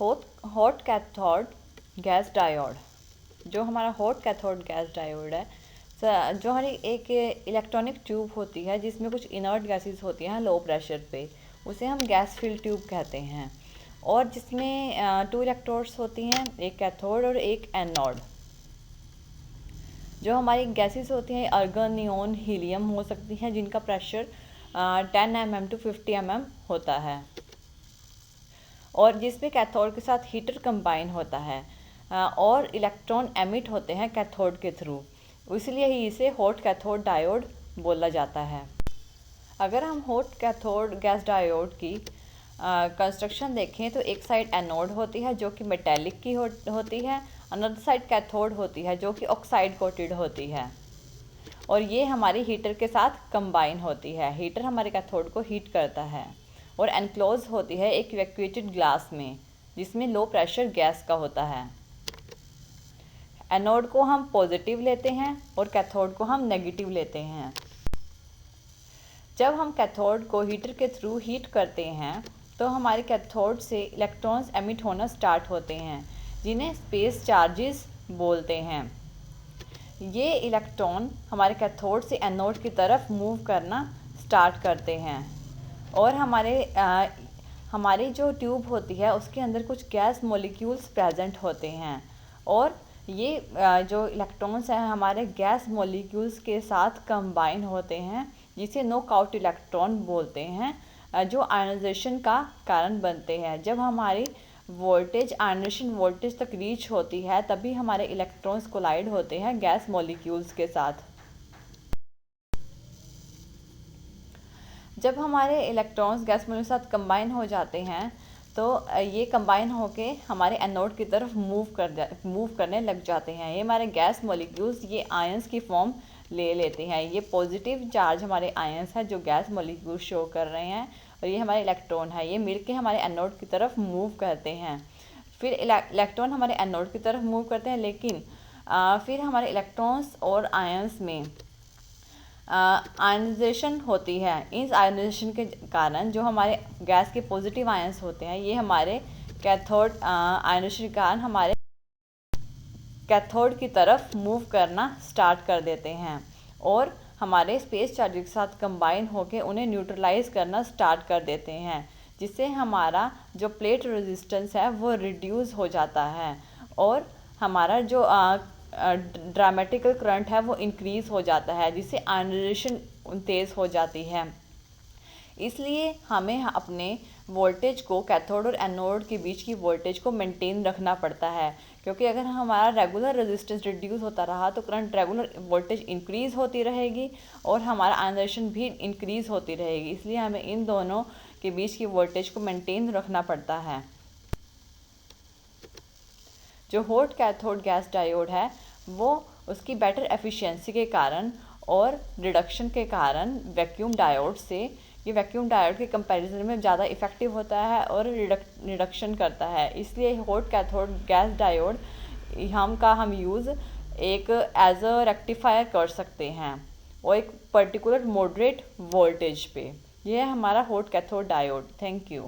Hot cathode gas diode. जो हमारा hot cathode gas diode है, जो हमारी एक इलेक्ट्रॉनिक ट्यूब होती है जिसमें कुछ इनर्ट गैसेस होती हैं लो प्रेशर पे, उसे हम गैस फिल्ड ट्यूब कहते हैं। और जिसमें 2 इलेक्ट्रोड्स होती हैं, एक कैथोड और एक एनोड। जो हमारी गैसेस होती हैं आर्गन, नियोन, हीलियम हो सकती हैं, जिनका प्रेशर 10 mm to 50 mm होता है। और जिसमें कैथोड के साथ हीटर कंबाइन होता है और इलेक्ट्रॉन एमिट होते हैं कैथोड के थ्रू, इसलिए ही इसे हॉट कैथोड डायोड बोला जाता है। अगर हम हॉट कैथोड गैस डायोड की कंस्ट्रक्शन देखें तो एक साइड एनोड होती है जो कि मेटेलिक की होती है, अनदर साइड कैथोड होती है जो कि ऑक्साइड कोटेड होती है, और ये हमारी हीटर के साथ कंबाइन होती है। हीटर हमारे कैथोड को हीट करता है और एनक्लोज होती है एक इवैक्यूएटेड ग्लास में जिसमें लो प्रेशर गैस का होता है। एनोड को हम पॉजिटिव लेते हैं और कैथोड को हम नेगेटिव लेते हैं। जब हम कैथोड को हीटर के थ्रू हीट करते हैं तो हमारे कैथोड से इलेक्ट्रॉन्स एमिट होना स्टार्ट होते हैं, जिन्हें स्पेस चार्जेस बोलते हैं। ये इलेक्ट्रॉन हमारे कैथोड से एनोड की तरफ मूव करना स्टार्ट करते हैं और हमारी जो ट्यूब होती है उसके अंदर कुछ गैस मॉलिक्यूल्स प्रेजेंट होते हैं, और ये जो इलेक्ट्रॉन्स हैं हमारे गैस मॉलिक्यूल्स के साथ कंबाइन होते हैं, जिसे नॉकआउट इलेक्ट्रॉन बोलते हैं, जो आयनाइजेशन का कारण बनते हैं। जब हमारी वोल्टेज आयनाइजेशन वोल्टेज तक रीच होती है तभी हमारे इलेक्ट्रॉन्स कोलाइड होते हैं गैस मॉलिक्यूल्स के साथ। जब हमारे इलेक्ट्रॉन्स गैस मॉलिक्यूल के साथ कंबाइन हो जाते हैं तो ये कंबाइन होके हमारे एनोड की तरफ मूव करने लग जाते हैं। ये हमारे गैस मॉलिक्यूल्स ये आयंस की फॉर्म ले लेते हैं। ये पॉजिटिव चार्ज हमारे आयंस हैं जो गैस मॉलिक्यूल शो कर रहे हैं, और ये हमारे इलेक्ट्रॉन है, ये मिलके हमारे एनोड की तरफ मूव करते हैं। फिर इलेक्ट्रॉन हमारे एनोड की तरफ मूव करते हैं, लेकिन फिर हमारे इलेक्ट्रॉन्स और आयंस में आयनाइजेशन होती है। इस आयनाइजेशन के कारण जो हमारे गैस के पॉजिटिव आयंस होते हैं ये हमारे कैथोड आयनाइजेशन के कारण हमारे कैथोड की तरफ मूव करना स्टार्ट कर देते हैं और हमारे स्पेस चार्जेस के साथ कंबाइन होकर उन्हें न्यूट्रलाइज करना स्टार्ट कर देते हैं, जिससे हमारा जो प्लेट रेजिस्टेंस है वो रिड्यूस हो जाता है और हमारा जो ड्रामेटिकल करंट है वो इंक्रीज़ हो जाता है, जिससे आयनाइजेशन तेज़ हो जाती है। इसलिए हमें अपने वोल्टेज को कैथोड और एनोड के बीच की वोल्टेज को मेंटेन रखना पड़ता है, क्योंकि अगर हमारा रेगुलर रेजिस्टेंस रिड्यूस होता रहा तो करंट रेगुलर वोल्टेज इंक्रीज़ होती रहेगी और हमारा आयनाइजेशन भी इंक्रीज़ होती रहेगी। इसलिए हमें इन दोनों के बीच की वोल्टेज को मेंटेन रखना पड़ता है। जो हॉट कैथोड गैस डायोड है वो उसकी बेटर एफिशिएंसी के कारण और रिडक्शन के कारण वैक्यूम डायोड से, ये वैक्यूम डायोड के कंपैरिजन में ज़्यादा इफ़ेक्टिव होता है और रिडक्शन करता है। इसलिए हॉट कैथोड गैस डायोड हम यूज़ एक एज अ रेक्टिफायर कर सकते हैं और एक पर्टिकुलर मॉडरेट वोल्टेज पे। यह है हमारा hot cathode diode. Thank you.